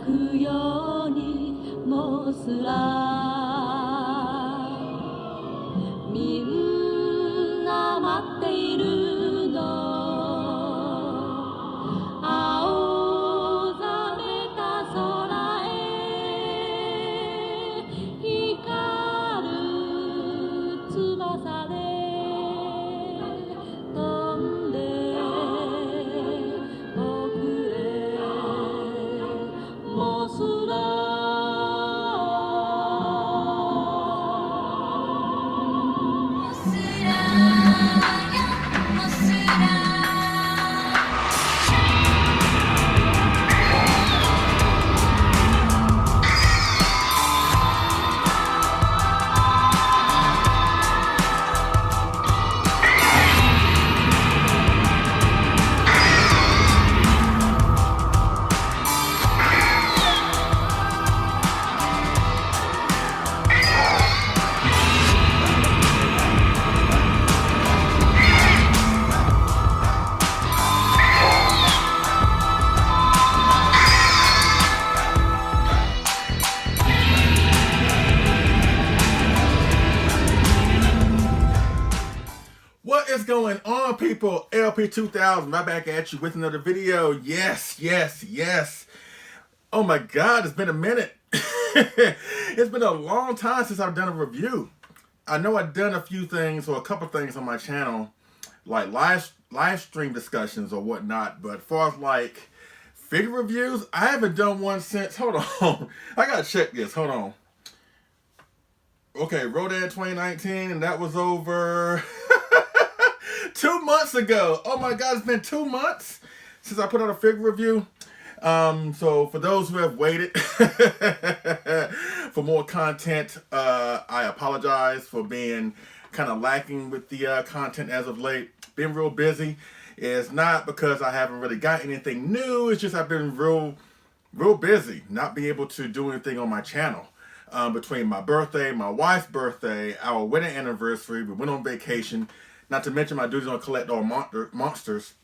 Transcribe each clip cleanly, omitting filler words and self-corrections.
くようにもすらみんな待っているの青ざめた空へ光る翼で飛んで遅れもすらWhat is going on, people? LP2000 right back at you with another video. Yes. Oh my god, it's been a minute. It's been a long time since I've done a review. I know I've done a few things or a couple things on my channel, like live stream discussions or whatnot, but as far as like figure reviews, I haven't done one since, hold on, I gotta check this, hold on. Okay, Rodan 2019, and that was over 2 months ago. Oh my god, it's been 2 months since I put out a figure review. So for those who have waited for more content, I apologize for being kind of lacking with the content as of late. Been real busy. It's not because I haven't really got anything new. It's just I've been real busy, not being able to do anything on my channel. Between my birthday, my wife's birthday, our wedding anniversary, we went on vacation. Not to mention my duties on Collect All Monsters.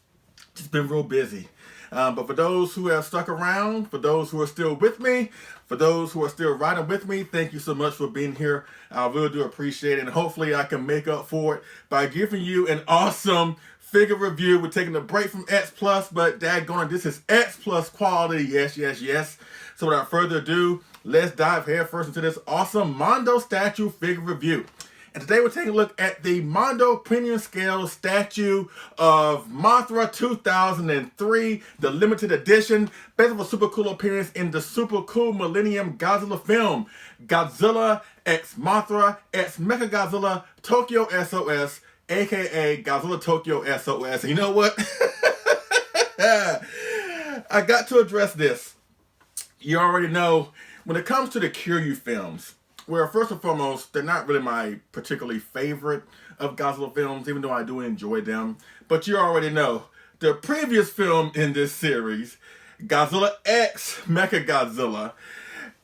Just been real busy. But for those who have stuck around, for those who are still with me, for those who are still riding with me, thank you so much for being here. I really do appreciate it. And hopefully I can make up for it by giving you an awesome figure review. We're taking a break from X Plus, but daggone it, this is X Plus quality. Yes. So without further ado, let's dive headfirst into this awesome Mondo statue figure review. And today we're taking a look at the Mondo Premium Scale statue of Mothra 2003, the limited edition, based on a super cool appearance in the super cool Millennium Godzilla film, Godzilla x Mothra x Mechagodzilla Tokyo SOS, aka Godzilla Tokyo SOS. And you know what? I got to address this. You already know, when it comes to the Kiryu films, well, first and foremost, they're not really my particularly favorite of Godzilla films, even though I do enjoy them. But you already know, the previous film in this series, Godzilla X Mechagodzilla,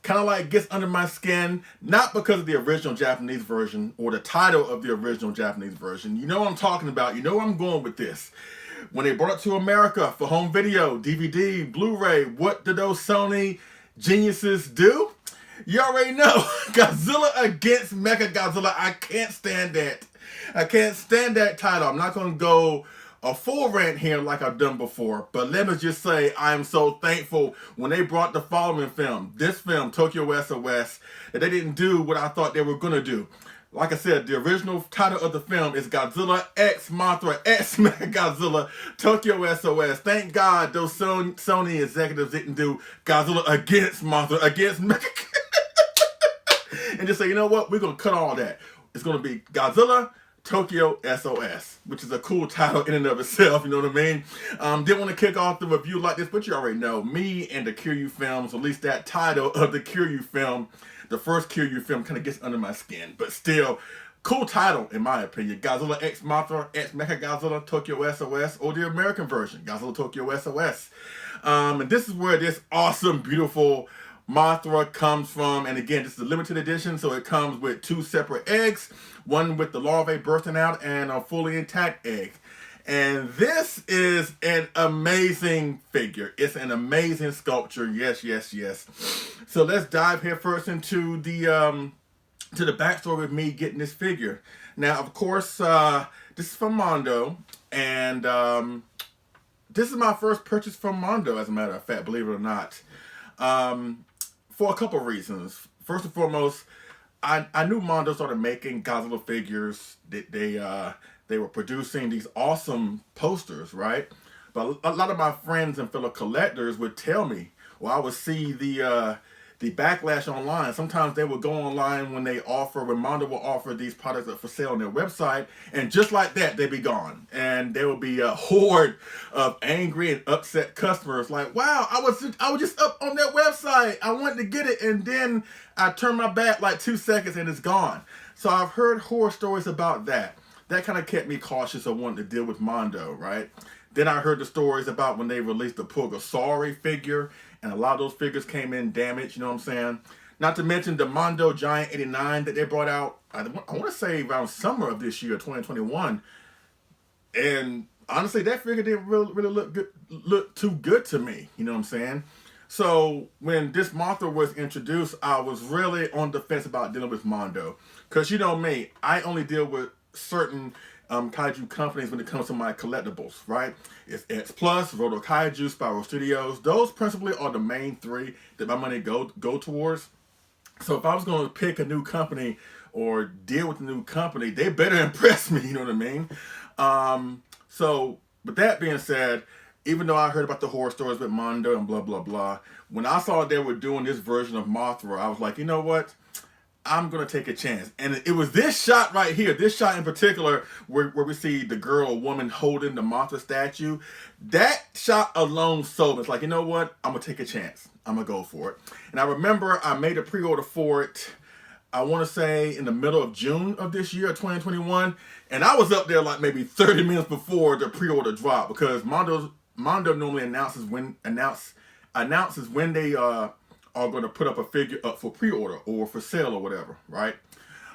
kind of like gets under my skin, not because of the original Japanese version or the title of the original Japanese version. You know what I'm talking about. You know where I'm going with this. When they brought it to America for home video, DVD, Blu-ray, what did those Sony geniuses do? You already know, Godzilla against Mechagodzilla. I can't stand that. I can't stand that title. I'm not going to go a full rant here like I've done before, but let me just say I am so thankful when they brought the following film, this film, Tokyo SOS, that they didn't do what I thought they were going to do. Like I said, the original title of the film is Godzilla x Mothra x Mechagodzilla Tokyo SOS. Thank God those Sony executives didn't do Godzilla against Mothra against Mechagodzilla. And just say, you know what, we're going to cut all that. It's going to be Godzilla Tokyo SOS, which is a cool title in and of itself, you know what I mean? Didn't want to kick off the review like this, but you already know, me and the Kiryu films, at least that title of the Kiryu film, the first Kiryu film, kind of gets under my skin. But still, cool title in my opinion. Godzilla x Mothra x Mechagodzilla Tokyo SOS, or the American version, Godzilla Tokyo SOS. And this is where this awesome, beautiful Mothra comes from. And again, this is a limited edition, so it comes with 2 separate eggs, one with the larvae bursting out and a fully intact egg. And this is an amazing figure. It's an amazing sculpture. Yes, yes, yes. So let's dive here first into the backstory of me getting this figure. Now, of course, this is from Mondo, and this is my first purchase from Mondo, as a matter of fact, believe it or not, for a couple of reasons. First and foremost, I knew Mondo started making Godzilla figures. They were producing these awesome posters, right? But a lot of my friends and fellow collectors would tell me, or I would see the backlash online. Sometimes they would go online when Mondo will offer these products up for sale on their website, and just like that, they'd be gone. And there would be a horde of angry and upset customers like, wow, I was just up on their website. I wanted to get it, and then I turned my back like 2 seconds and it's gone. So I've heard horror stories about that. That kind of kept me cautious of wanting to deal with Mondo, right? Then I heard the stories about when they released the Purgatory figure, and a lot of those figures came in damaged, you know what I'm saying? Not to mention the Mondo Giant 89 that they brought out, I want to say around summer of this year, 2021. And honestly, that figure didn't really look too good to me, you know what I'm saying? So when this Mothra was introduced, I was really on the fence about dealing with Mondo. Because you know me, I only deal with certain kaiju companies when it comes to my collectibles, right? It's X Plus, Roto Kaiju, Spiral Studios. Those principally are the main three that my money go towards. So if I was going to pick a new company or deal with a new company, they better impress me, you know what I mean? So with that being said, even though I heard about the horror stories with Mondo and blah, blah, blah, when I saw they were doing this version of Mothra, I was like, you know what? I'm going to take a chance. And it was this shot right here, this shot in particular, where we see the girl or woman holding the Mothra statue. That shot alone sold me. It's like, you know what? I'm going to take a chance. I'm going to go for it. And I remember I made a pre-order for it, I want to say in the middle of June of this year, 2021. And I was up there like maybe 30 minutes before the pre-order drop, because Mondo normally announces when they are going to put up a figure up for pre-order or for sale or whatever, right?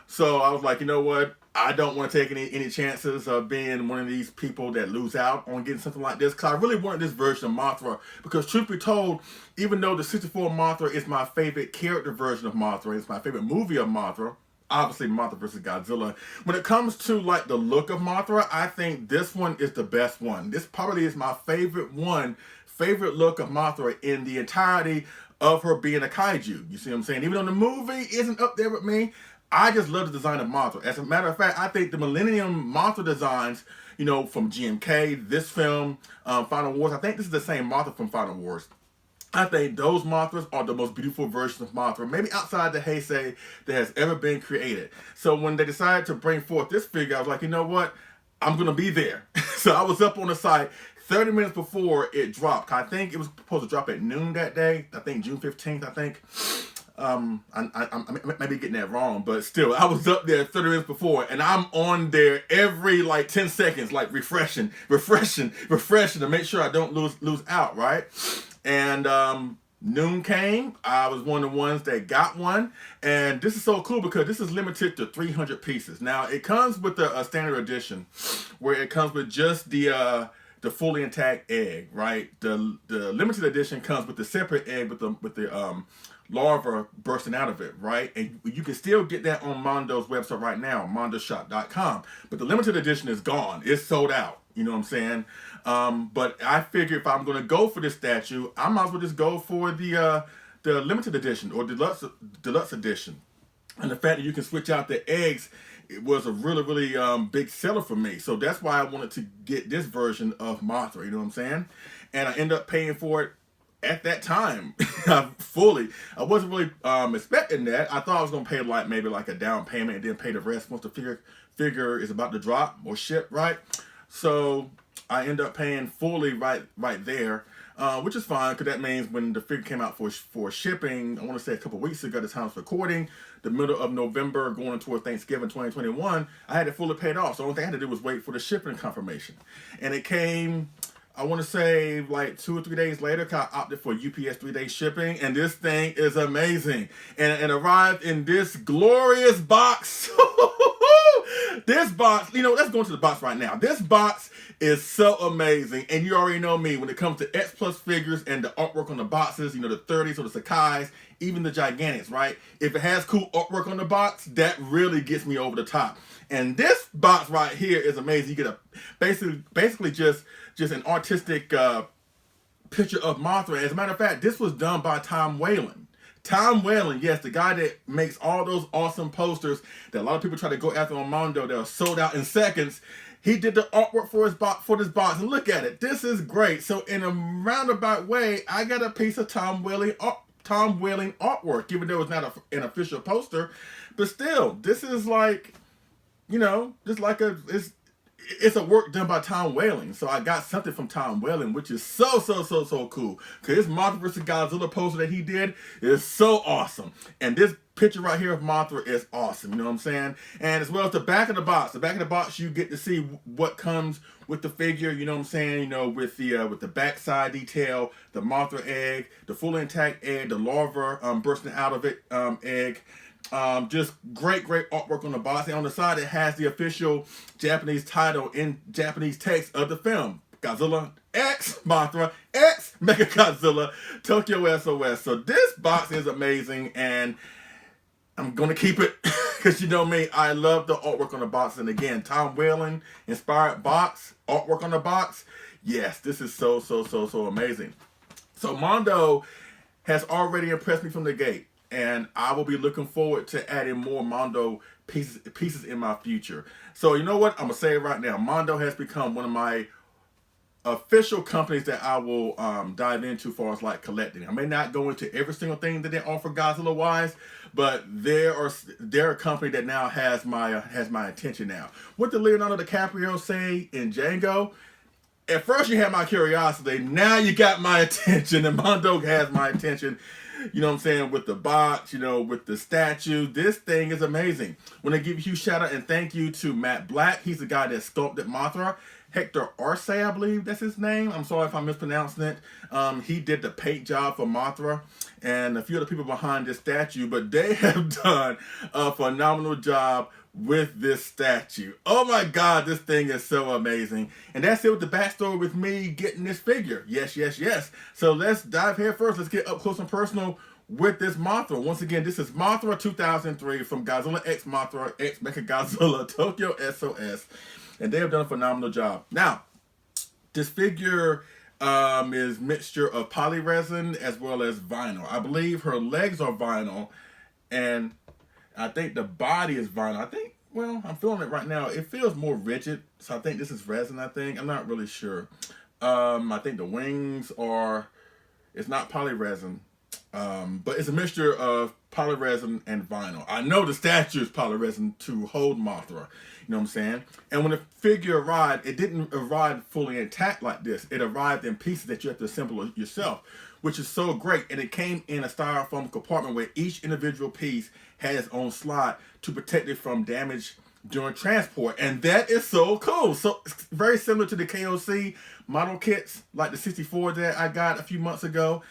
So I was like, you know what? I don't want to take any chances of being one of these people that lose out on getting something like this, because I really wanted this version of Mothra, because truth be told, even though the 64 Mothra is my favorite character version of Mothra, it's my favorite movie of Mothra, obviously Mothra vs. Godzilla, when it comes to like the look of Mothra, I think this one is the best one. This probably is my favorite look of Mothra in the entirety of her being a kaiju. You see what I'm saying? Even though the movie isn't up there with me, I just love the design of Mothra. As a matter of fact, I think the Millennium Mothra designs, you know, from GMK, this film, Final Wars, I think this is the same Mothra from Final Wars. I think those Mothras are the most beautiful versions of Mothra, maybe outside the Heisei that has ever been created. So when they decided to bring forth this figure, I was like, you know what? I'm going to be there. So I was up on the site 30 minutes before it dropped. I think it was supposed to drop at noon that day. I think June 15th, I think. I may be getting that wrong, but still, I was up there 30 minutes before, and I'm on there every like 10 seconds, like refreshing to make sure I don't lose out, right? And noon came. I was one of the ones that got one, and this is so cool because this is limited to 300 pieces. Now it comes with a standard edition, where it comes with just the fully intact egg, right? The limited edition comes with the separate egg with the larva bursting out of it, right? And you can still get that on Mondo's website right now, mondoshop.com. But the limited edition is gone. It's sold out. You know what I'm saying? But I figure if I'm going to go for this statue, I might as well just go for the limited edition or deluxe edition. And the fact that you can switch out the eggs, it was a really big seller for me. So that's why I wanted to get this version of Mothra, you know what I'm saying? And I ended up paying for it at that time fully. I wasn't really expecting that. I thought I was going to pay maybe a down payment and then pay the rest once the figure is about to drop or ship, right? So I end up paying fully right there, which is fine, because that means when the figure came out for shipping, I want to say a couple weeks ago, the time of recording, the middle of November going toward Thanksgiving 2021, I had it fully paid off. So the only thing I had to do was wait for the shipping confirmation. And it came, I want to say like 2 or 3 days later, because I opted for UPS 3-day shipping, and this thing is amazing. And it arrived in this glorious box. This box, let's go into the box right now. This box is so amazing, and you already know me when it comes to X Plus figures and the artwork on the boxes, the 30s or the Sakai's, even the Gigantics, right? If it has cool artwork on the box, that really gets me over the top. And this box right here is amazing. You get a basically just an artistic picture of Mothra. As a matter of fact, this was done by Tom Whalen. Tom Whalen, yes, the guy that makes all those awesome posters that a lot of people try to go after on Mondo that are sold out in seconds. He did the artwork for this box, and look at it. This is great. So in a roundabout way, I got a piece of Tom Whalen artwork, even though it's not an official poster, but still, this is like, just like it's a work done by Tom Whalen. So I got something from Tom Whalen, which is so cool. Because this Mothra vs. Godzilla poster that he did is so awesome. And this picture right here of Mothra is awesome. You know what I'm saying? And as well as the back of the box. The back of the box, you get to see what comes with the figure. You know what I'm saying? With the backside detail, the Mothra egg, the fully intact egg, the larva bursting out of it egg. Just great artwork on the box, and on the side it has the official Japanese title in Japanese text of the film: Godzilla X Mothra X Mechagodzilla Tokyo SOS. So this box is amazing, and I'm gonna keep it because you know me, I love the artwork on the box. And again, Tom Whalen inspired box artwork on the box. Yes, this is so amazing. So Mondo has already impressed me from the gate. And I will be looking forward to adding more Mondo pieces in my future. So you know what? I'm going to say it right now. Mondo has become one of my official companies that I will dive into as far as like collecting. I may not go into every single thing that they offer Godzilla-wise, but they're a company that now has my attention now. What did Leonardo DiCaprio say in Django? At first you had my curiosity, now you got my attention, and Mondo has my attention. You know what I'm saying? With the box, with the statue. This thing is amazing. Want to give a huge shout out and thank you to Matt Black. He's the guy that sculpted Mothra. Hector Arce, I believe that's his name. I'm sorry if I'm mispronouncing it. He did the paint job for Mothra and a few other people behind this statue, but they have done a phenomenal job with this statue. Oh my God, this thing is so amazing. And that's it with the backstory with me getting this figure. Yes. So let's dive head first. Let's get up close and personal with this Mothra. Once again, this is Mothra 2003 from Godzilla X Mothra X Mechagodzilla Tokyo SOS. And they have done a phenomenal job. Now, this figure is mixture of polyresin as well as vinyl. I believe her legs are vinyl, and I think the body is vinyl. I'm feeling it right now. It feels more rigid, so I think this is resin, I'm not really sure. I think the wings it's not polyresin, but it's a mixture of polyresin and vinyl. I know the statue is polyresin to hold Mothra, you know what I'm saying? And when the figure arrived, it didn't arrive fully intact like this. It arrived in pieces that you have to assemble yourself, which is so great. And it came in a styrofoam compartment where each individual piece has its own slot to protect it from damage during transport. And that is so cool. So it's very similar to the KOC model kits, like the 64 that I got a few months ago.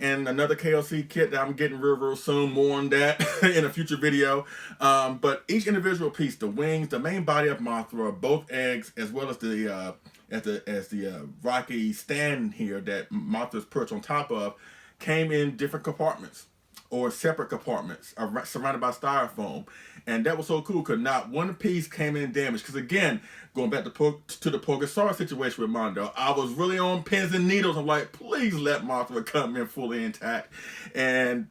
And another KOC kit that I'm getting real soon. More on that in a future video. But each individual piece, the wings, the main body of Mothra, both eggs, as well as the rocky stand here that Mothra's perched on top of, came in different compartments or separate compartments surrounded by styrofoam. And that was so cool because not one piece came in damaged. Because again, going back to the Pogosaurus situation with Mondo, I was really on pins and needles. I'm like, please let Mothra come in fully intact. And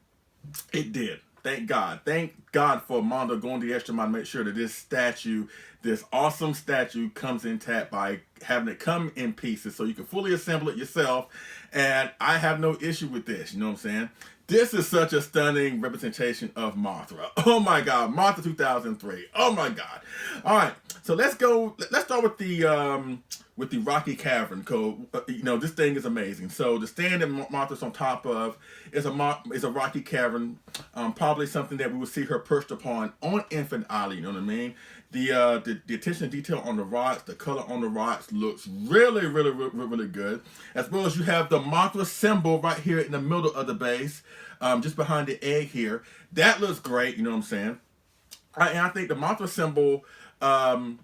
it did. Thank God. Thank God for Mondo going the extra mile to make sure that this awesome statue comes intact by having it come in pieces so you can fully assemble it yourself. And I have no issue with this. You know what I'm saying? This is such a stunning representation of Mothra. Oh my God, Mothra 2003. Oh my God. All right, so let's start with the Rocky Cavern. This thing is amazing. So the stand that Mothra's on top of is a Rocky Cavern, probably something that we would see her perched upon on Infant Island. You know what I mean? The attention to detail on the rocks, the color on the rocks looks really good. As well as you have the Mothra symbol right here in the middle of the base, just behind the egg here. That looks great, you know what I'm saying? And I think the Mothra symbol Um,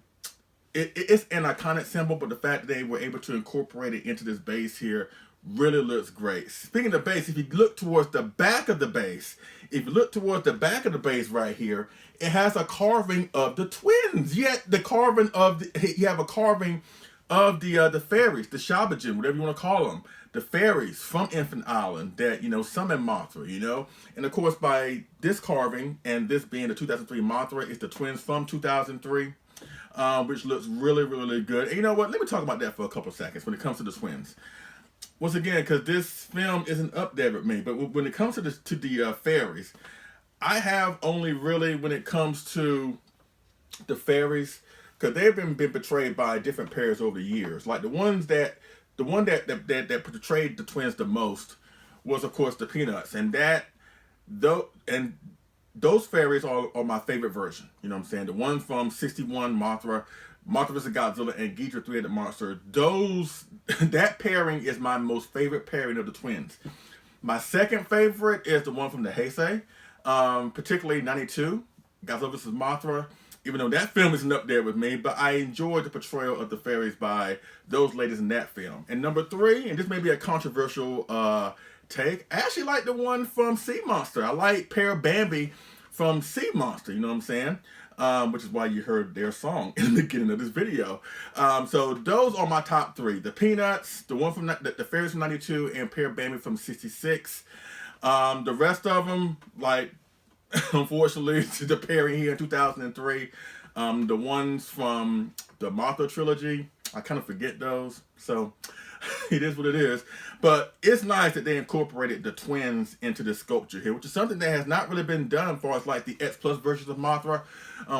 it's an iconic symbol, but the fact that they were able to incorporate it into this base here really looks great. Speaking of base, if you look towards the back of the base, right here, it has a carving of the twins. Yet the carving of you have a carving of the fairies, the Shabajin, whatever you want to call them, the fairies from Infant Island that summon Mothra, and of course by this carving and this being the 2003 Mothra, it's the twins from 2003. Which looks really, really good. And you know what? Let me talk about that for a couple of seconds when it comes to the twins. Once again, because this film isn't up there with me, but when it comes to the fairies, I have only really, when it comes to the fairies, because they've been portrayed by different pairs over the years. Like the one that portrayed the twins the most was, of course, the Peanuts, and those fairies are my favorite version. You know what I'm saying? The one from 61, Mothra vs. Godzilla, and Ghidra Three-Headed Monster. That pairing is my most favorite pairing of the twins. My second favorite is the one from the Heisei, particularly 92, Godzilla vs. Mothra. Even though that film isn't up there with me, but I enjoyed the portrayal of the fairies by those ladies in that film. And number 3, and this may be a controversial take, I actually like the one from Sea Monster. I like Pair Bambi from Sea Monster, you know what I'm saying? Which is why you heard their song in the beginning of this video. So those are my top 3. The Peanuts, the one from the fairies from 92, and Pair Bambi from 66. The rest of them, like, unfortunately, the pairing here in 2003, the ones from the Mothra trilogy, I kind of forget those. So it is what it is. But it's nice that they incorporated the twins into this sculpture here, which is something that has not really been done as far as like the X Plus versions of Mothra,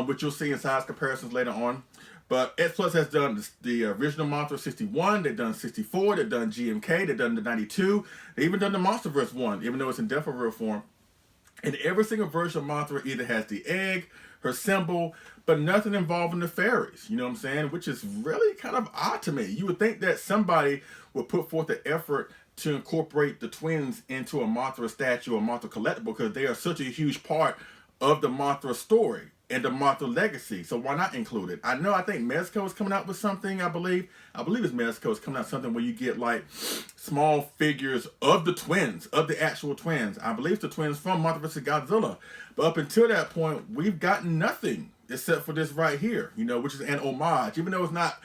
which you'll see in size comparisons later on. But X Plus has done the original Mothra 61, they've done 64, they've done GMK, they've done the 92, they even done the Monsterverse one, even though it's in death of real form. And every single version of Mothra either has the egg, her symbol, but nothing involving the fairies, you know what I'm saying? Which is really kind of odd to me. You would think that somebody would put forth the effort to incorporate the twins into a Mothra statue or Mothra collectible, because they are such a huge part of the Mothra story and the Mothra legacy. So why not include it? I think Mezco is coming out with something, I believe it's Mezco is coming out with something where you get like small figures of the twins, of the actual twins. I believe the twins from Mothra vs. Godzilla. But up until that point, we've gotten nothing except for this right here, which is an homage. Even though it's not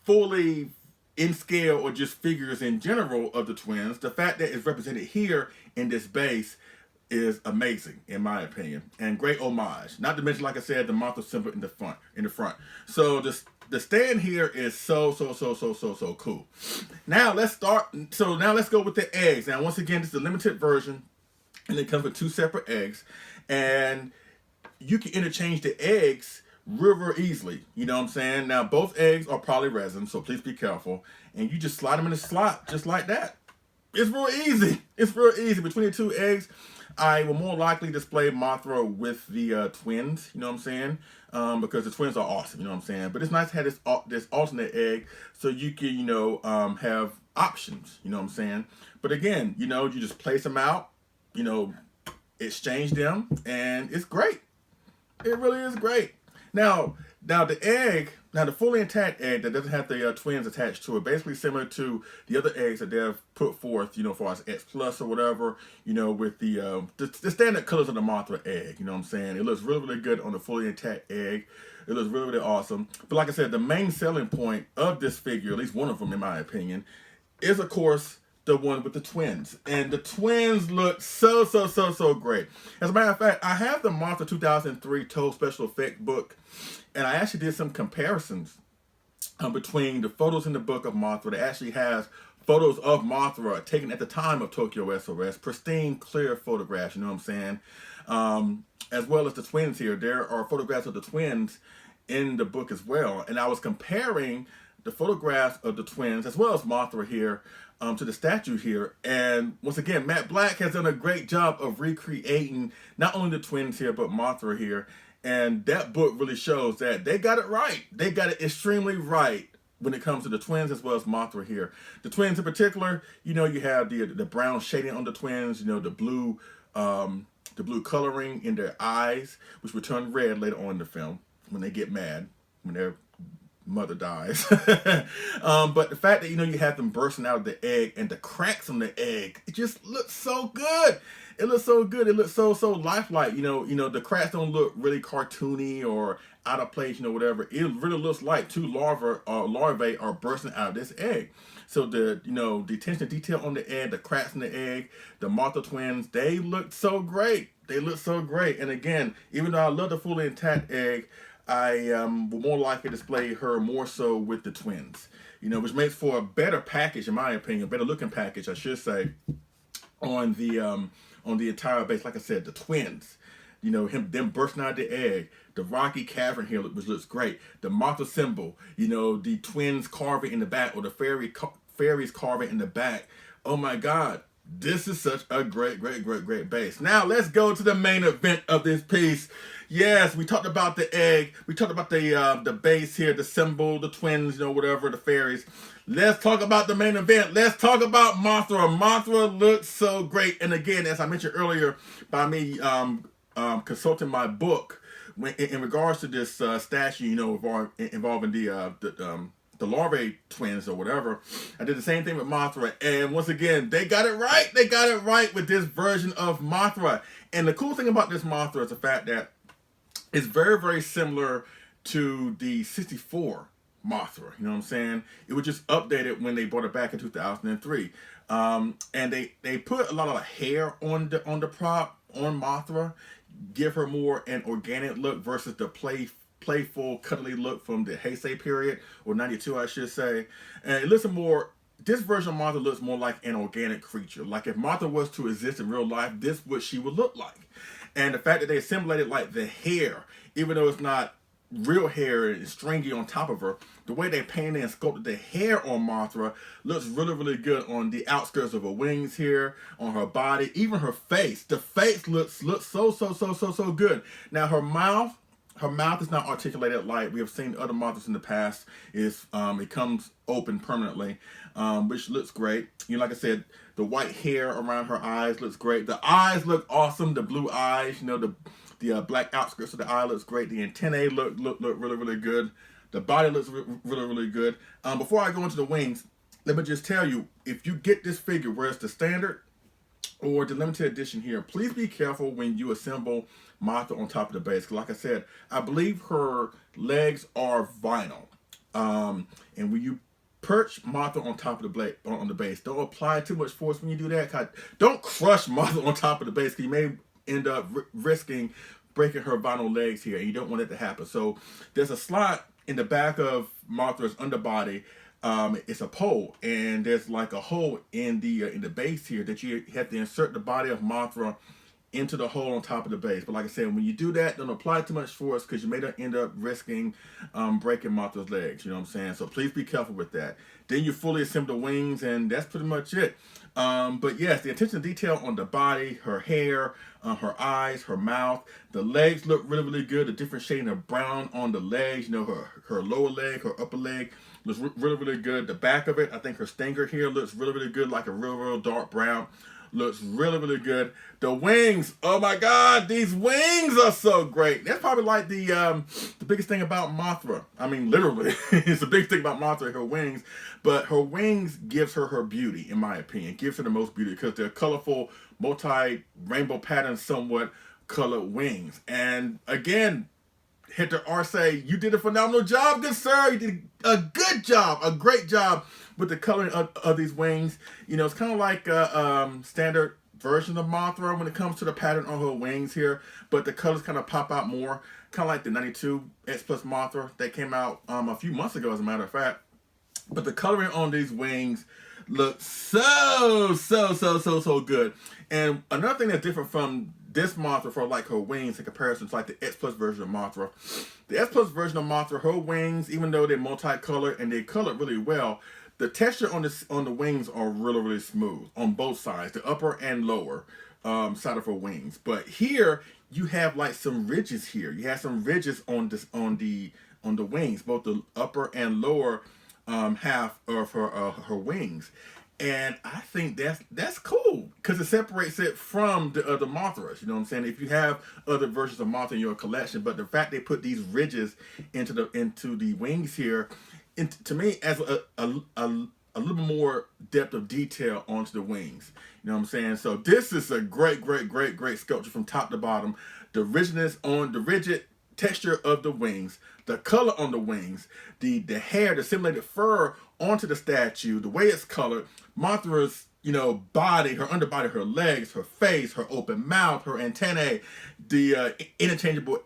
fully in scale or just figures in general of the twins, the fact that it's represented here in this base is amazing, in my opinion, and great homage. Not to mention, like I said, the Mothra symbol in the front. So the stand here is so cool. Now let's start. So now let's go with the eggs. Now once again, this is a limited version, and it comes with 2 separate eggs, and you can interchange the eggs real easily. You know what I'm saying? Now both eggs are poly resin, so please be careful, and you just slide them in the slot just like that. It's real easy. Between the 2 eggs, I will more likely display Mothra with the twins, you know what I'm saying? Because the twins are awesome, you know what I'm saying? But it's nice to have this alternate egg so you can, have options, you know what I'm saying? But again, you just place them out, exchange them, and it's great. It really is great. Now the fully intact egg that doesn't have the twins attached to it, basically similar to the other eggs that they've put forth, for us X Plus or whatever, with the standard colors of the Mothra egg, you know what I'm saying? It looks really, really good on the fully intact egg. It looks really, really awesome. But like I said, the main selling point of this figure, at least one of them in my opinion, is of course the one with the twins. And the twins look so great. As a matter of fact, I have the Mothra 2003 Toad Special Effect book, and I actually did some comparisons between the photos in the book of Mothra that actually has photos of Mothra taken at the time of Tokyo SOS, pristine, clear photographs, you know what I'm saying? As well as the twins here. There are photographs of the twins in the book as well. And I was comparing the photographs of the twins as well as Mothra here to the statue here. And once again, Matt Black has done a great job of recreating not only the twins here, but Mothra here. And that book really shows that they got it right. They got it extremely right when it comes to the twins as well as Mothra here. The twins in particular, you have the brown shading on the twins, the blue coloring in their eyes, which will turn red later on in the film. when they get mad, when their mother dies. But the fact that you have them bursting out of the egg and the cracks on the egg, it just looks so good. It looks so good. It looks so lifelike. The cracks don't look really cartoony or out of place. Whatever. It really looks like two larvae are bursting out of this egg. So the the attention to detail on the egg, the cracks in the egg, the Mothra twins, they look so great. They look so great. And again, even though I love the fully intact egg, I will more likely display her more so with the twins, which makes for a better package, in my opinion, a better looking package, I should say, on the entire base. Like I said, the twins, them bursting out of the egg, the rocky cavern here, which looks great, the Mothra symbol, the twins carving in the back, or the fairies carving in the back. Oh my God. This is such a great base. Now let's go to the main event of this piece. Yes, we talked about the egg. We talked about the base here, the symbol, the twins, whatever, the fairies. Let's talk about the main event. Let's talk about Mothra. Mothra looks so great. And again, as I mentioned earlier, by me consulting my book in regards to this statue, involving the larvae twins or whatever, I did the same thing with Mothra, and once again, they got it right. They got it right with this version of Mothra. And the cool thing about this Mothra is the fact that it's very similar to the 64 Mothra. You know what I'm saying? It was just updated when they brought it back in 2003. And they put a lot of hair on the prop on Mothra, give her more an organic look versus the playful, cuddly look from the Heisei period, or 92, I should say. And it looks more, this version of Mothra looks more like an organic creature. Like if Mothra was to exist in real life, this is what she would look like. And the fact that they assimilated like the hair, even though it's not real hair and stringy on top of her, the way they painted and sculpted the hair on Mothra looks really good on the outskirts of her wings here, on her body, even her face. The face looks so good. Now her mouth is not articulated like we have seen other Mothras in the past. It comes open permanently, which looks great. Like I said, the white hair around her eyes looks great. The eyes look awesome. The blue eyes, the black outskirts of the eye looks great. The antennae look really good. The body looks really good. Before I go into the wings, let me just tell you, if you get this figure, where it's the standard or the limited edition here, please be careful when you assemble Mothra on top of the base. Because like I said, I believe her legs are vinyl. And when you perch Mothra on top of the base, don't apply too much force when you do that. Don't crush Mothra on top of the base, because you may end up risking breaking her vinyl legs here, and you don't want it to happen. So there's a slot in the back of Mothra's underbody. It's a pole, and there's like a hole in the base here that you have to insert the body of Mothra into the hole on top of the base. But like I said, when you do that, don't apply too much force, because you may end up risking breaking Mothra's legs. You know what I'm saying? So please be careful with that. Then you fully assemble the wings, and that's pretty much it. But yes, the attention to detail on the body, her hair, her eyes, her mouth, the legs look really good. The different shading of brown on the legs, her lower leg, her upper leg looks really good. The back of it, I think her stinger here looks really good, like a real dark brown. Looks really good. The wings, oh my God, these wings are so great. That's probably like the biggest thing about Mothra. I mean, literally, it's the biggest thing about Mothra, her wings. But her wings gives her beauty, in my opinion. Gives her the most beauty, because they're colorful, multi-rainbow pattern, somewhat colored wings. And again, Hector Arce, you did a phenomenal job, good sir. You did a good job, a great job with the coloring of these wings. It's kind of like a standard version of Mothra when it comes to the pattern on her wings here, but the colors kind of pop out more, kind of like the 92 X Plus Mothra that came out a few months ago, as a matter of fact. But the coloring on these wings looks so good. And another thing that's different from this Mothra, for like her wings in comparison to like the X Plus version of Mothra. The X Plus version of Mothra, her wings, even though they're multicolored and they color really well, the texture on the wings are really smooth on both sides, the upper and lower side of her wings. But here you have like some ridges here. You have some ridges on the wings, both the upper and lower half of her wings. And I think that's cool because it separates it from the other Mothras. You know what I'm saying? If you have other versions of Mothra in your collection, but the fact they put these ridges into the wings here, to me, adds a little more depth of detail onto the wings. You know what I'm saying? So this is a great sculpture from top to bottom. The rigidness on the rigid texture of the wings, the color on the wings, the hair, the simulated fur onto the statue, the way it's colored, Mothra's body, her underbody, her legs, her face, her open mouth, her antennae, the interchangeable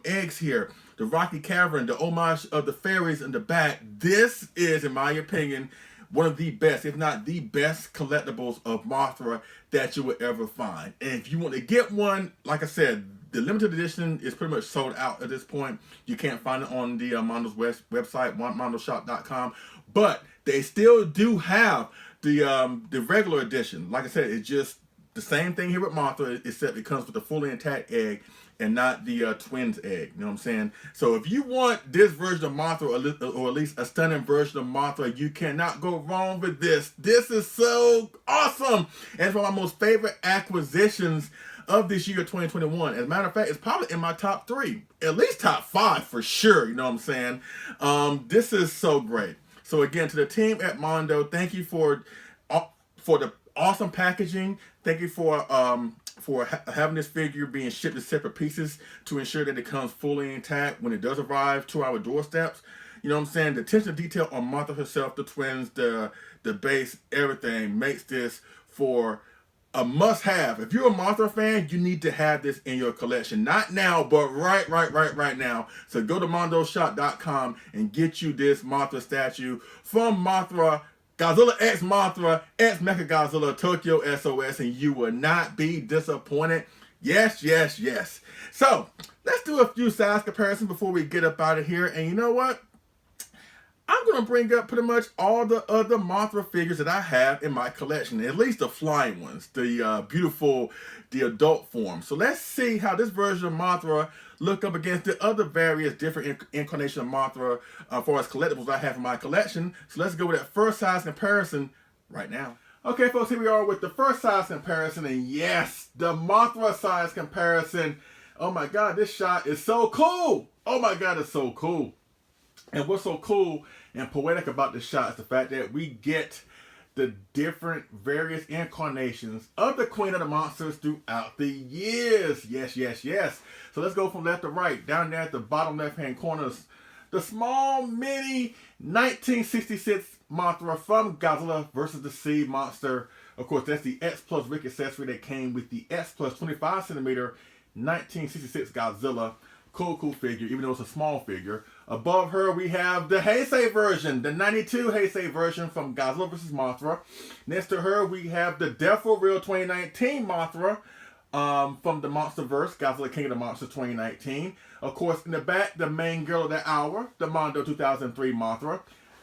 eggs here, the rocky cavern, the homage of the fairies in the back. This is, in my opinion, one of the best, if not the best, collectibles of Mothra that you would ever find. And if you want to get one, like I said, the limited edition is pretty much sold out at this point. You can't find it on the Mondo's website, mondoshop.com. But they still do have the regular edition. Like I said, it's just the same thing here with Mothra, except it comes with a fully intact egg and not the twins egg. You know what I'm saying? So if you want this version of Mothra, or at least a stunning version of Mothra, you cannot go wrong with this. This is so awesome. And it's one of my most favorite acquisitions of this year, 2021. As a matter of fact, it's probably in my top 3, at least top 5 for sure. You know what I'm saying? This is so great. So again, to the team at Mondo, thank you for the awesome packaging. Thank you for having this figure being shipped in separate pieces to ensure that it comes fully intact when it does arrive to our doorsteps. You know what I'm saying? The attention to detail on Mothra herself, the twins, the base, everything makes this for a must-have. If you're a Mothra fan, you need to have this in your collection. Not now, but right now. So go to mondoshop.com and get you this Mothra statue from Mothra, Godzilla X Mothra, X Mechagodzilla, Tokyo SOS, and you will not be disappointed. Yes. So let's do a few size comparisons before we get up out of here. And you know what? I'm going to bring up pretty much all the other Mothra figures that I have in my collection, at least the flying ones, the beautiful, the adult form. So let's see how this version of Mothra look up against the other various different incarnations of Mothra as far as collectibles I have in my collection. So let's go with that first size comparison right now. Okay, folks, here we are with the first size comparison, and yes, the Mothra size comparison. Oh my God, this shot is so cool. Oh my God, it's so cool. And what's so cool and poetic about this shot is the fact that we get the different various incarnations of the Queen of the Monsters throughout the years. Yes. So let's go from left to right. Down there at the bottom left-hand corner, the small, mini 1966 Mothra from Godzilla vs. the Sea Monster. Of course, that's the X Plus Rick accessory that came with the X Plus 25 centimeter 1966 Godzilla. Cool figure, even though it's a small figure. Above her, we have the Heisei version, the 92 Heisei version from Godzilla vs. Mothra. Next to her, we have the Death for Real 2019 Mothra from the Monsterverse, Godzilla King of the Monsters 2019. Of course, in the back, the main girl of the hour, the Mondo 2003 Mothra.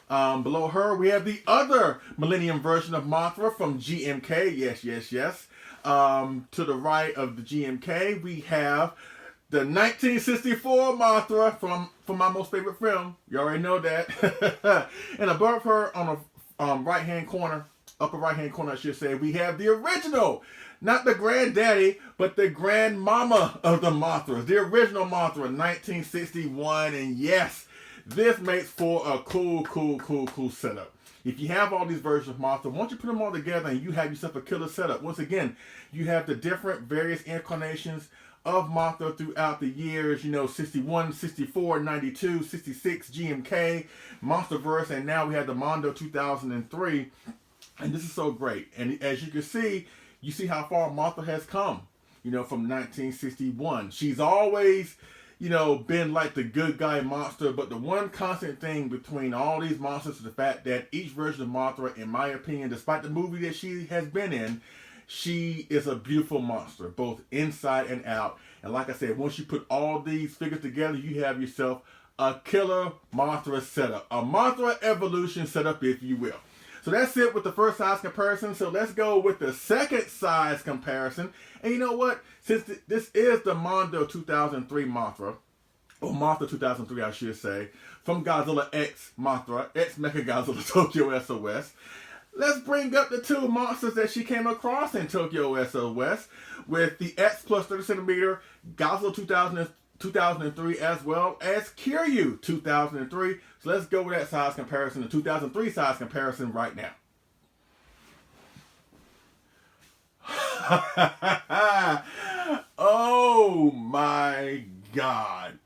Below her, we have the other Millennium version of Mothra from GMK. Yes. To the right of the GMK, we have the 1964 Mothra from my most favorite film. You already know that. And above her on the right-hand corner, upper right-hand corner I should say, we have the original, not the granddaddy, but the grandmama of the Mothras. The original Mothra, 1961. And yes, this makes for a cool setup. If you have all these versions of Mothra, once you put them all together and you have yourself a killer setup, once again, you have the different various incarnations of Mothra throughout the years, 61, 64, 92, 66, GMK, Monsterverse, and now we have the Mondo 2003. And this is so great. And as you can see, you see how far Mothra has come, from 1961. She's always, been like the good guy monster, but the one constant thing between all these monsters is the fact that each version of Mothra, in my opinion, despite the movie that she has been in, she is a beautiful monster, both inside and out. And like I said, once you put all these figures together, you have yourself a killer Mothra setup. A Mothra evolution setup, if you will. So that's it with the first size comparison. So let's go with the second size comparison. And you know what? Since this is the Mondo 2003 Mothra, or Mothra 2003 I should say, from Godzilla X Mothra, X Mechagodzilla Tokyo SOS. Let's bring up the two monsters that she came across in Tokyo SOS with the X plus 30 centimeter Godzilla 2003 as well as Kiryu 2003. So let's go with that size comparison, the 2003 size comparison right now. Oh my God.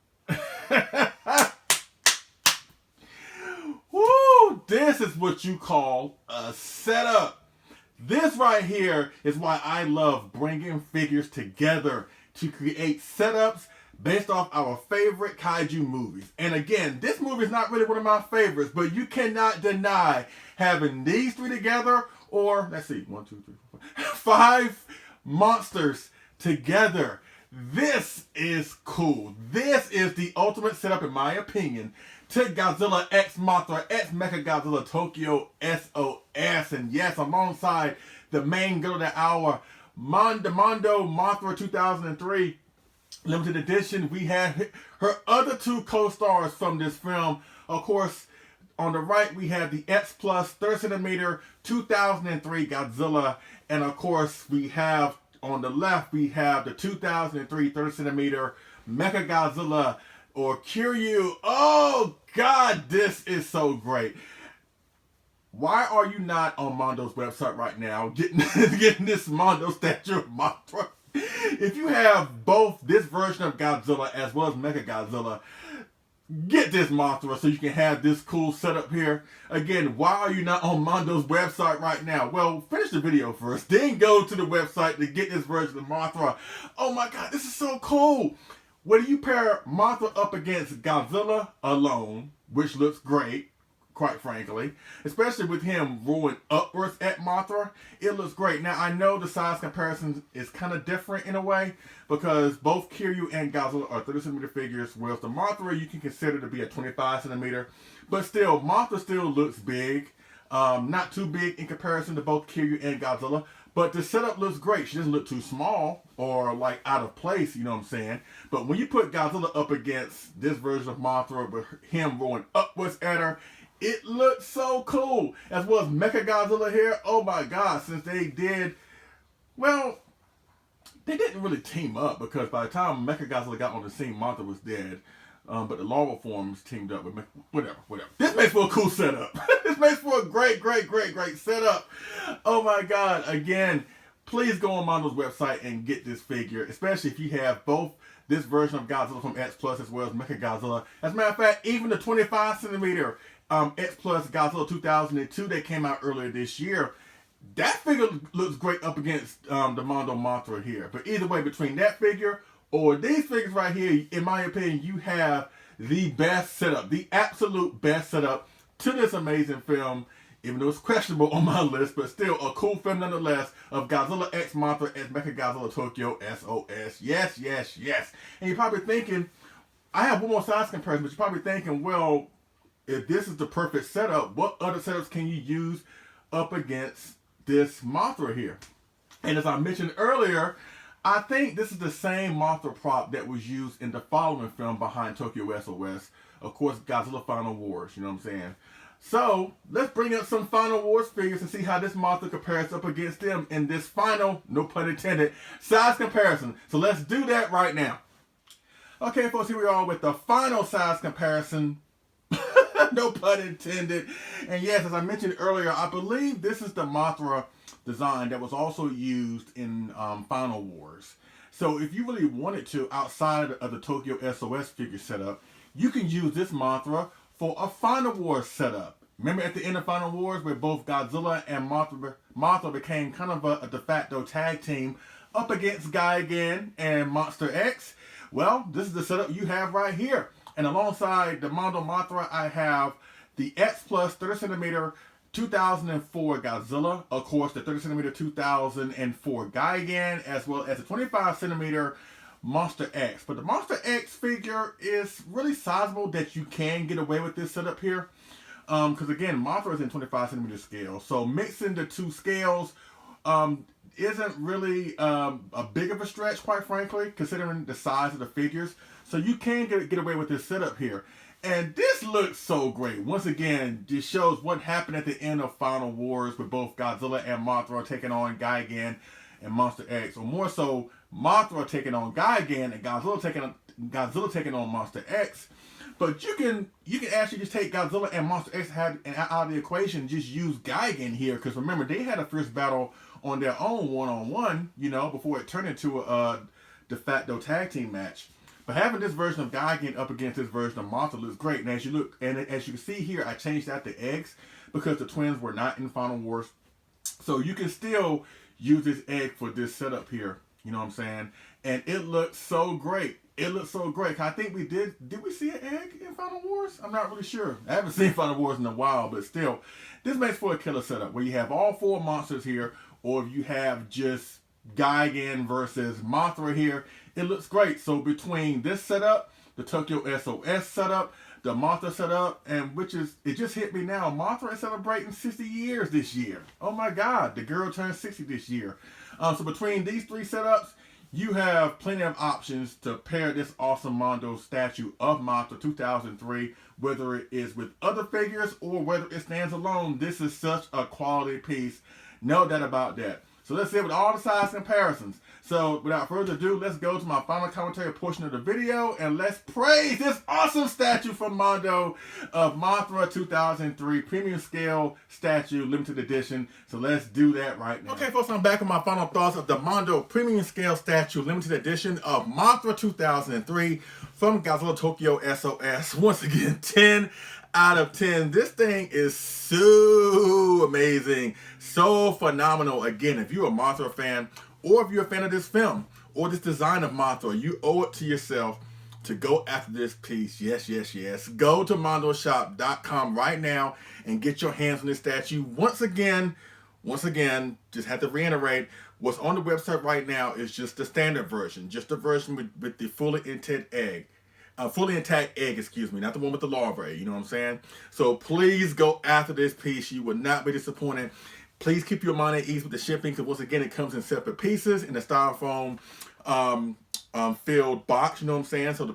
Woo! This is what you call a setup. This right here is why I love bringing figures together to create setups based off our favorite kaiju movies. And again, this movie is not really one of my favorites, but you cannot deny having these three together, or let's see, 1, 2, 3, 4, 5 monsters together. This is cool. This is the ultimate setup, in my opinion, to Godzilla X Mothra X Mechagodzilla Tokyo SOS. And yes, alongside the main girl of the hour, Mondo Mothra 2003 limited edition, we have her other two co-stars from this film. Of course, on the right, we have the X Plus 30 centimeter 2003 Godzilla. And of course, we have on the left, we have the 2003 30 centimeter Mechagodzilla or Kiryu. Oh God, this is so great. Why are you not on Mondo's website right now getting this Mondo statue of Mothra? If you have both this version of Godzilla as well as Mechagodzilla, get this Mothra so you can have this cool setup here. Again, why are you not on Mondo's website right now? Well, finish the video first, then go to the website to get this version of Mothra. Oh my God, this is so cool. Whether you pair Mothra up against Godzilla alone, which looks great, quite frankly, especially with him rolling upwards at Mothra, it looks great. Now, I know the size comparison is kind of different in a way because both Kiryu and Godzilla are 30 centimeter figures, whereas the Mothra you can consider to be a 25 centimeter, but still, Mothra still looks big. Not too big in comparison to both Kiryu and Godzilla, but the setup looks great. She doesn't look too small or like out of place, you know what I'm saying? But when you put Godzilla up against this version of Mothra with him rolling upwards at her, it looks so cool. As well as Mechagodzilla here. Oh my God, since they did, well, they didn't really team up because by the time Mechagodzilla got on the scene, Mothra was dead. But the larval forms teamed up with whatever. This makes for a cool setup. This makes for a great setup. Oh my God. Again, please go on Mondo's website and get this figure, especially if you have both this version of Godzilla from X Plus as well as Mechagodzilla. As a matter of fact, even the 25 centimeter X Plus Godzilla 2002 that came out earlier this year, that figure looks great up against the Mondo Mothra here. But either way, between that figure or these figures right here, in my opinion, you have the best setup, the absolute best setup to this amazing film, even though it's questionable on my list, but still a cool film nonetheless, of Godzilla X Mothra X Mechagodzilla Tokyo SOS. Yes, yes, yes. And you're probably thinking, I have one more size comparison, but you're probably thinking, well, if this is the perfect setup, what other setups can you use up against this Mothra here? And as I mentioned earlier, I think this is the same Mothra prop that was used in the following film behind Tokyo SOS. Of course, Godzilla Final Wars, you know what I'm saying? So, let's bring up some Final Wars figures and see how this Mothra compares up against them in this final, no pun intended, size comparison. So let's do that right now. Okay, folks, here we are with the final size comparison. No pun intended. And yes, as I mentioned earlier, I believe this is the Mothra design that was also used in Final Wars. So if you really wanted to, outside of the Tokyo SOS figure setup, you can use this Mothra for a Final Wars setup. Remember at the end of Final Wars where both Godzilla and Mothra became kind of a de facto tag team up against Gigan and Monster X? Well, this is the setup you have right here. And alongside the Mondo Mothra, I have the X Plus 30 centimeter 2004 Godzilla, of course the 30 centimeter 2004 Gigan, as well as the 25 centimeter Monster X. But the Monster X figure is really sizable that you can get away with this setup here. Because again, Mothra is in 25 centimeter scale. So mixing the two scales isn't really a big of a stretch, quite frankly, considering the size of the figures. So you can get away with this setup here. And this looks so great. Once again, this shows what happened at the end of Final Wars with both Godzilla and Mothra taking on Gigan and Monster X, or more so, Mothra taking on Gigan and Godzilla taking on Monster X. But you can actually just take Godzilla and Monster X out of the equation, and just use Gigan here, because remember, they had a first battle on their own one-on-one, before it turned into a de facto tag team match. But having this version of Gigan up against this version of Mothra looks great. And as you can see here, I changed out the eggs because the twins were not in Final Wars. So you can still use this egg for this setup here. You know what I'm saying? And it looks so great. It looks so great. I think we did we see an egg in Final Wars? I'm not really sure. I haven't seen Final Wars in a while, but still, this makes for a killer setup where you have all four monsters here, or if you have just Gigan versus Mothra here, it looks great. So between this setup, the Tokyo SOS setup, the Mothra setup, and it just hit me now, Mothra is celebrating 60 years this year. Oh my God, the girl turned 60 this year. So between these three setups, you have plenty of options to pair this awesome Mondo statue of Mothra 2003, whether it is with other figures or whether it stands alone. This is such a quality piece. No doubt about that. So let's see it with all the size comparisons. So without further ado, let's go to my final commentary portion of the video, and let's praise this awesome statue from Mondo of Mothra 2003 premium scale statue limited edition. So let's do that right now. Okay folks, I'm back with my final thoughts of the Mondo premium scale statue limited edition of Mothra 2003 from Godzilla Tokyo SOS. Once again, 10 out of 10. This thing is so amazing, so phenomenal. Again, if you're a Mothra fan, or if you're a fan of this film or this design of Mothra, you owe it to yourself to go after this piece. Yes, yes, yes. Go to mondoshop.com right now and get your hands on this statue. Once again, just have to reiterate, what's on the website right now is just the standard version, just the version with the fully intact egg. Fully intact egg, excuse me, not the one with the larvae, you know what I'm saying? So please go after this piece. You will not be disappointed. Please keep your mind at ease with the shipping, because once again, it comes in separate pieces in the styrofoam filled box, you know what I'm saying? So the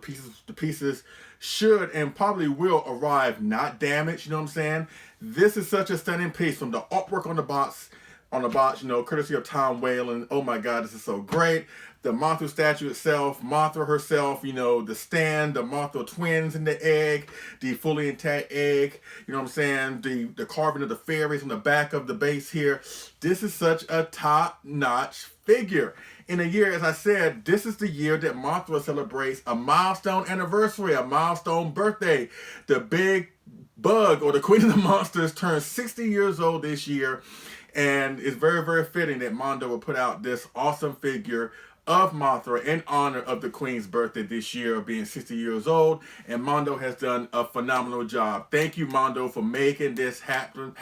pieces should and probably will arrive not damaged, you know what I'm saying? This is such a stunning piece, from the artwork on the box, courtesy of Tom Whalen. Oh my God, this is so great. The Mothra statue itself, Mothra herself, the stand, the Mothra twins in the egg, the fully intact egg, you know what I'm saying? The carving of the fairies on the back of the base here. This is such a top-notch figure. In a year, as I said, this is the year that Mothra celebrates a milestone anniversary, a milestone birthday. The big bug, or the Queen of the Monsters, turns 60 years old this year. And it's very, very fitting that Mondo will put out this awesome figure of Mothra in honor of the Queen's birthday this year of being 60 years old. And Mondo has done a phenomenal job. Thank you, Mondo, for making this happen.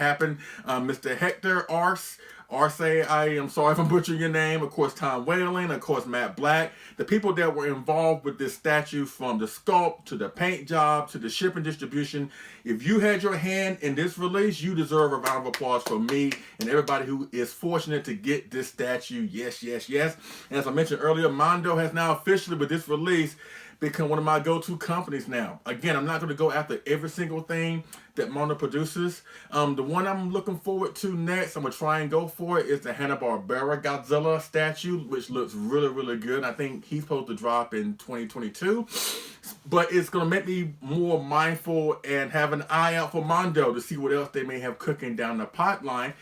Mr. Hector Arce, I am sorry if I'm butchering your name. Of course, Tom Whalen, of course, Matt Black. The people that were involved with this statue, from the sculpt to the paint job to the shipping distribution. If you had your hand in this release, you deserve a round of applause from me and everybody who is fortunate to get this statue. Yes, yes, yes. And as I mentioned earlier, Mondo has now officially, with this release, become one of my go-to companies now. Again, I'm not going to go after every single thing that Mondo produces. The one I'm looking forward to next, I'm going to try and go for it, is the Hanna-Barbera Godzilla statue, which looks really, really good. I think he's supposed to drop in 2022. But it's going to make me more mindful and have an eye out for Mondo to see what else they may have cooking down the pipeline.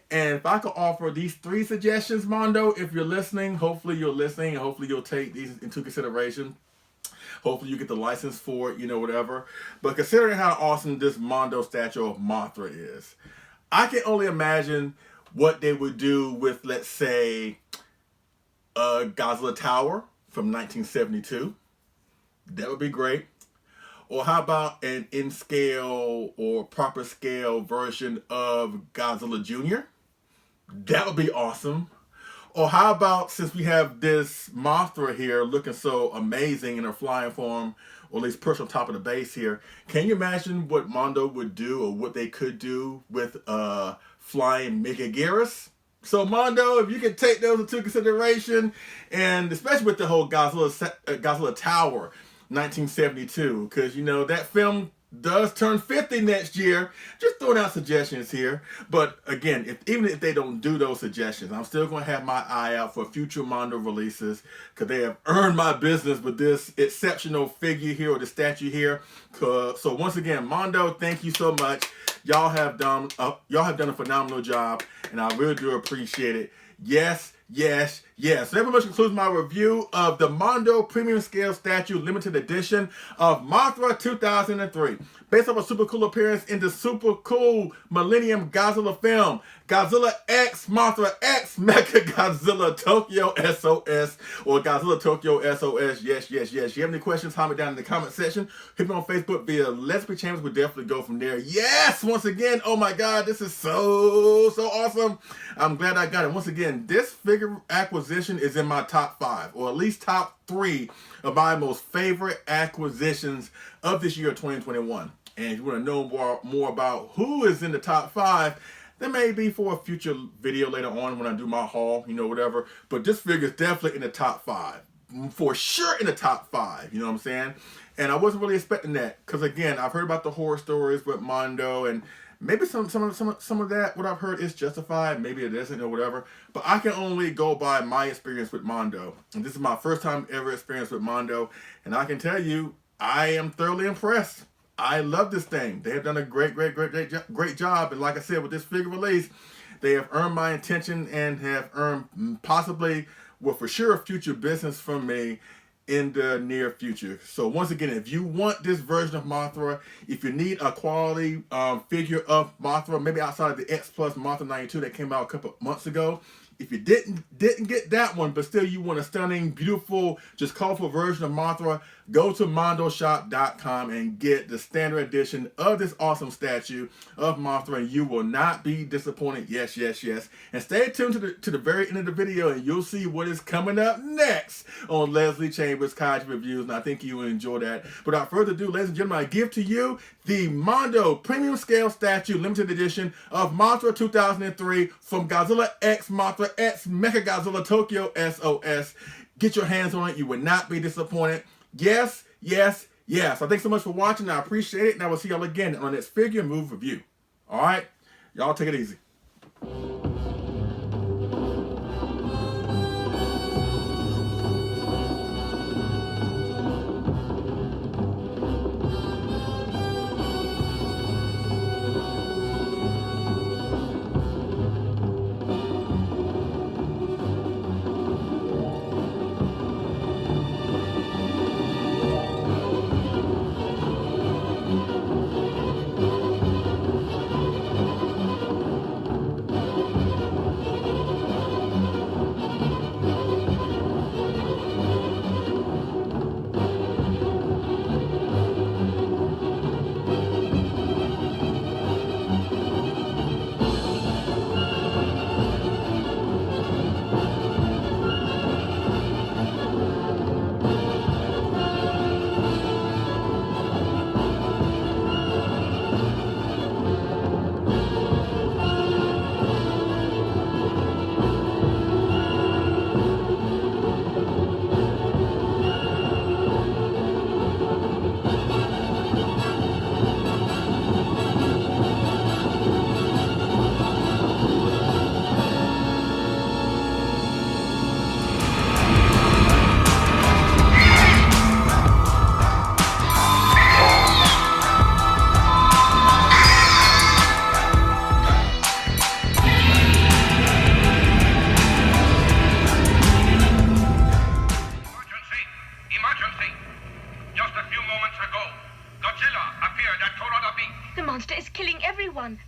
And if I could offer these 3 suggestions, Mondo, if you're listening, hopefully you're listening, and hopefully you'll take these into consideration. Hopefully you get the license for it, whatever. But considering how awesome this Mondo statue of Mothra is, I can only imagine what they would do with, let's say, a Godzilla Tower from 1972. That would be great. Or how about an in-scale or proper scale version of Godzilla Jr.? That would be awesome. Or how about, since we have this Mothra here looking so amazing in her flying form, or at least perched on top of the base here, can you imagine what Mondo would do, or what they could do with flying Mechagodzilla? So Mondo, if you can take those into consideration, and especially with the whole Godzilla Tower 1972, because that film does turn 50 next year. Just throwing out suggestions here. But again, even if they don't do those suggestions, I'm still going to have my eye out for future Mondo releases, because they have earned my business with this exceptional figure here, or the statue here. So once again, Mondo, thank you so much. Y'all have done a phenomenal job, and I really do appreciate it. Yes, yes, yes. So that pretty much concludes my review of the Mondo Premium Scale Statue Limited Edition of Mothra 2003. Based off a super cool appearance in the super cool Millennium Godzilla film, Godzilla X Mothra X Mechagodzilla Tokyo SOS, or Godzilla Tokyo SOS. Yes, yes, yes. If you have any questions, comment down in the comment section. Hit me on Facebook via Leslie Chambers. We'll definitely go from there. Yes, once again, oh my God, this is so awesome. I'm glad I got it. Once again, this figure acquisition is in my top 5, or at least top 3 of my most favorite acquisitions of this year, 2021. And if you want to know more about who is in the top 5, that may be for a future video later on when I do my haul, whatever. But this figure is definitely in the top 5. For sure in the top 5, you know what I'm saying? And I wasn't really expecting that, because again, I've heard about the horror stories with Mondo, and maybe some of that, what I've heard, is justified. Maybe it isn't, or whatever. But I can only go by my experience with Mondo. And this is my first time ever experience with Mondo. And I can tell you, I am thoroughly impressed. I love this thing. They have done a great job. And like I said, with this figure release, they have earned my attention and have earned possibly, well, for sure, future business from me in the near future. So once again, if you want this version of Mothra, if you need a quality figure of Mothra, maybe outside of the X Plus Mothra 92 that came out a couple months ago, if you didn't get that one, but still you want a stunning, beautiful, just colorful version of Mothra, go to mondoshop.com and get the standard edition of this awesome statue of Mothra, and you will not be disappointed. Yes, yes, yes. And stay tuned to the very end of the video, and you'll see what is coming up next on Leslie Chambers Kaiju Reviews, and I think you will enjoy that. Without further ado, ladies and gentlemen, I give to you the Mondo Premium Scale Statue Limited Edition of Mothra 2003 from Godzilla X Mothra X Mechagodzilla Tokyo SOS. Get your hands on it. You will not be disappointed. Yes, yes, yes. So thanks so much for watching. I appreciate it. And I will see y'all again on the next Figure Move Review. All right? Y'all take it easy.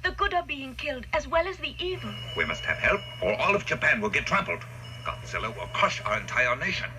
The good are being killed, as well as the evil. We must have help, or all of Japan will get trampled. Godzilla will crush our entire nation.